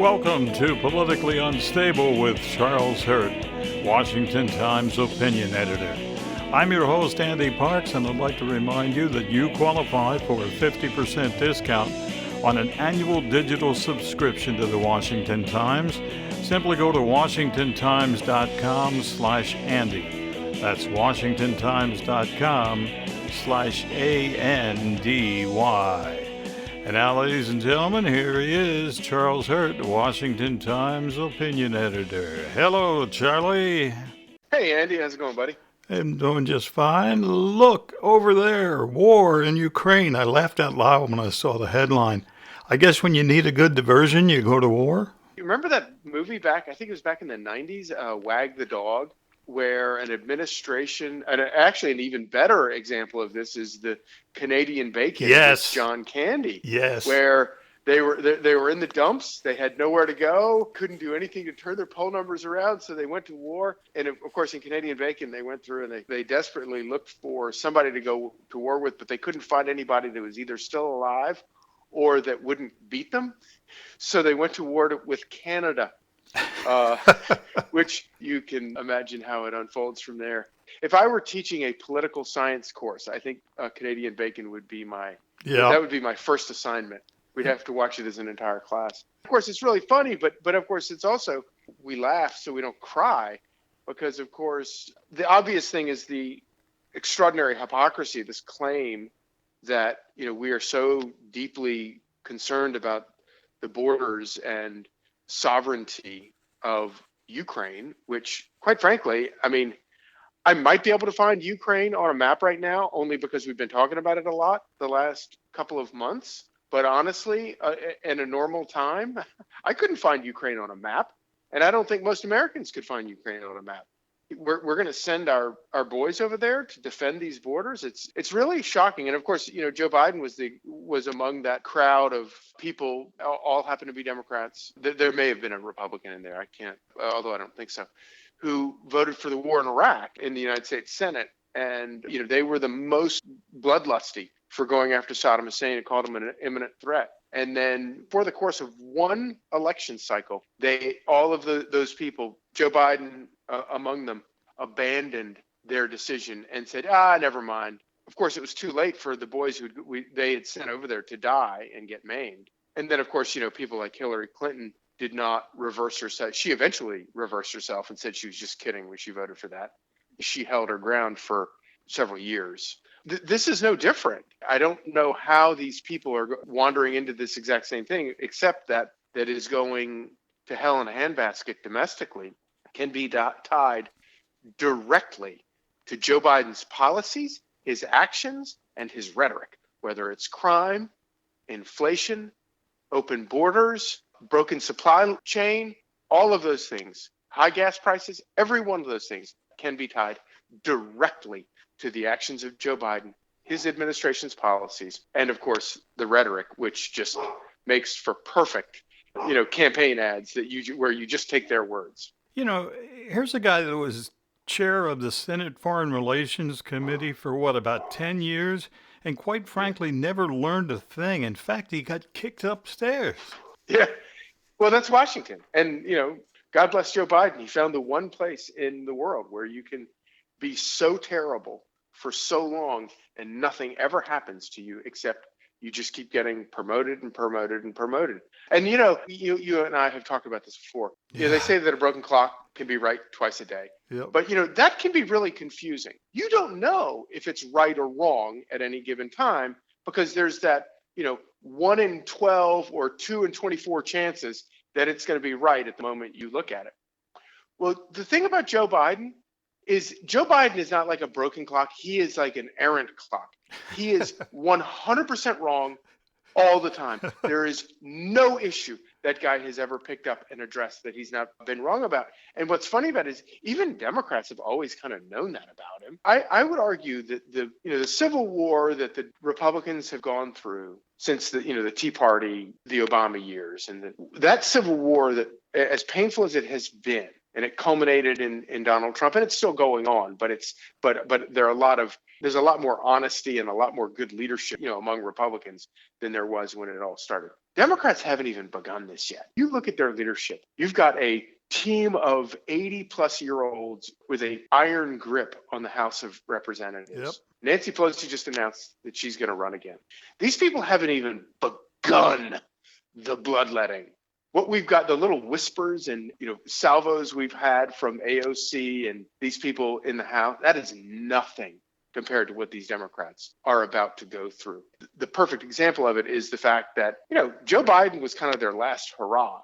Welcome to Politically Unstable with Charles Hurt, Washington Times opinion editor. I'm your host, Andy Parks, and I'd like to remind you that you qualify for a 50% discount on an annual digital subscription to the Washington Times. Simply go to washingtontimes.com/Andy. That's washingtontimes.com/ANDY. And now, ladies and gentlemen, here he is, Charles Hurt, Washington Times opinion editor. Hello, Charlie. Hey, Andy. How's it going, buddy? I'm doing just fine. Look, over there, war in Ukraine. I laughed out loud when I saw the headline. I guess when you need a good diversion, you go to war? You remember that movie back, I think it was back in the 90s, Wag the Dog, where an administration, and actually an even better example of this is the Canadian Bacon with John Candy. Yes. Where they were in the dumps, they had nowhere to go, couldn't do anything to turn their poll numbers around, so they went to war. And of course, in Canadian Bacon, they went through and they desperately looked for somebody to go to war with, but they couldn't find anybody that was either still alive or that wouldn't beat them. So they went to war with Canada. Which you can imagine how it unfolds from there. If I were teaching a political science course, I think Canadian Bacon would be that would be my first assignment. We'd have to watch it as an entire class. Of course, it's really funny, but of course, it's also, we laugh so we don't cry, because of course, the obvious thing is the extraordinary hypocrisy, this claim that, we are so deeply concerned about the borders and sovereignty of Ukraine, which, quite frankly, I might be able to find Ukraine on a map right now, only because we've been talking about it a lot the last couple of months. But honestly, in a normal time, I couldn't find Ukraine on a map. And I don't think most Americans could find Ukraine on a map. We're going to send our boys over there to defend these borders. It's really shocking. And of course, Joe Biden was among that crowd of people, all happen to be Democrats. There may have been a Republican in there. Although I don't think so, who voted for the war in Iraq in the United States Senate. And, they were the most bloodlusty for going after Saddam Hussein and called him an imminent threat. And then for the course of one election cycle, all of those people, Joe Biden among them, abandoned their decision and said, never mind. Of course, it was too late for the boys they had sent over there to die and get maimed. And then, of course, people like Hillary Clinton did not reverse herself. She eventually reversed herself and said she was just kidding when she voted for that. She held her ground for several years. This is no different. I don't know how these people are wandering into this exact same thing, except that is going to hell in a handbasket domestically can be tied directly to Joe Biden's policies, his actions, and his rhetoric, whether it's crime, inflation, open borders, broken supply chain, all of those things, high gas prices, every one of those things can be tied directly to the actions of Joe Biden, his administration's policies, and of course the rhetoric, which just makes for perfect, campaign ads where you just take their words. Here's a guy that was chair of the Senate Foreign Relations Committee for about 10 years, and quite frankly never learned a thing. In fact, he got kicked upstairs. Yeah, well, that's Washington, and God bless Joe Biden. He found the one place in the world where you can be so terrible for so long and nothing ever happens to you except you just keep getting promoted and promoted and promoted. And you and I have talked about this before. Yeah. They say that a broken clock can be right twice a day. Yep. But that can be really confusing. You don't know if it's right or wrong at any given time, because there's that 1 in 12 or 2 in 24 chances that it's going to be right at the moment you look at it. Well, the thing about Joe Biden is not like a broken clock. He is like an errant clock. He is 100% wrong all the time. There is no issue that guy has ever picked up and addressed that he's not been wrong about. And what's funny about it is even Democrats have always kind of known that about him. I would argue that the civil war that the Republicans have gone through since the Tea Party, the Obama years, and that civil war, that as painful as it has been, And it culminated in Donald Trump, and it's still going on. But there's a lot more honesty and a lot more good leadership, among Republicans than there was when it all started. Democrats haven't even begun this yet. You look at their leadership. You've got a team of 80-plus-year-olds with an iron grip on the House of Representatives. Yep. Nancy Pelosi just announced that she's going to run again. These people haven't even begun the bloodletting. What we've got, the little whispers and salvos we've had from AOC and these people in the House, that is nothing compared to what these Democrats are about to go through. The perfect example of it is the fact that, Joe Biden was kind of their last hurrah,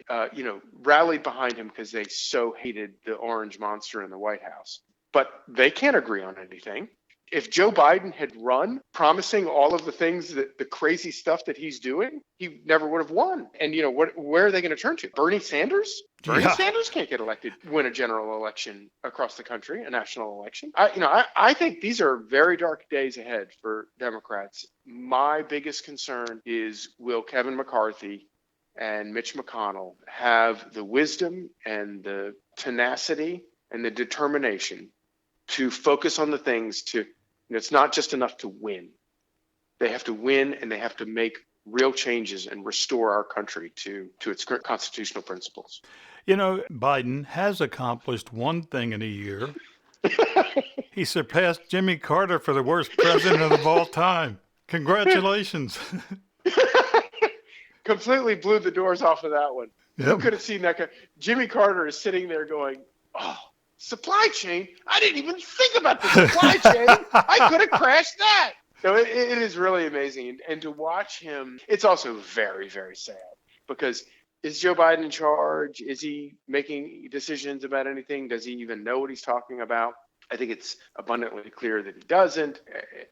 rallied behind him because they so hated the orange monster in the White House. But they can't agree on anything. If Joe Biden had run promising all of the things the crazy stuff that he's doing, he never would have won. And, where are they going to turn to? Bernie Sanders? Bernie Sanders can't get elected, win a general election across the country, a national election. I think these are very dark days ahead for Democrats. My biggest concern is, will Kevin McCarthy and Mitch McConnell have the wisdom and the tenacity and the determination to focus on the things it's not just enough to win. They have to win, and they have to make real changes and restore our country to its constitutional principles. Biden has accomplished one thing in a year. He surpassed Jimmy Carter for the worst president of all time. Congratulations. Completely blew the doors off of that one. Yep. Who could have seen that? Jimmy Carter is sitting there going, supply chain? I didn't even think about the supply chain. I could have crashed that. So it is really amazing. And to watch him, it's also very, very sad, because is Joe Biden in charge? Is he making decisions about anything? Does he even know what he's talking about? I think it's abundantly clear that he doesn't,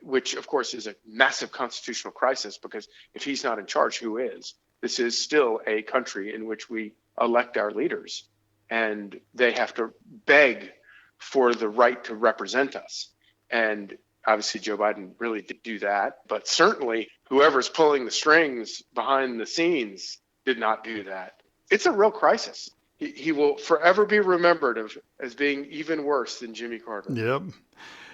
which, of course, is a massive constitutional crisis, because if he's not in charge, who is? This is still a country in which we elect our leaders, and they have to beg for the right to represent us. And obviously, Joe Biden really did do that, but certainly whoever's pulling the strings behind the scenes did not do that. It's a real crisis. He will forever be remembered as being even worse than Jimmy Carter. Yep.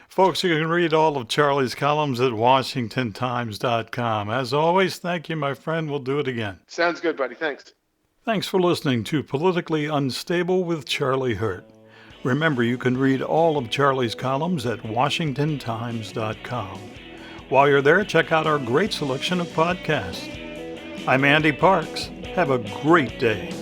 Folks, you can read all of Charlie's columns at WashingtonTimes.com. As always, thank you, my friend. We'll do it again. Sounds good, buddy. Thanks. Thanks for listening to Politically Unstable with Charlie Hurt. Remember, you can read all of Charlie's columns at WashingtonTimes.com. While you're there, check out our great selection of podcasts. I'm Andy Parks. Have a great day.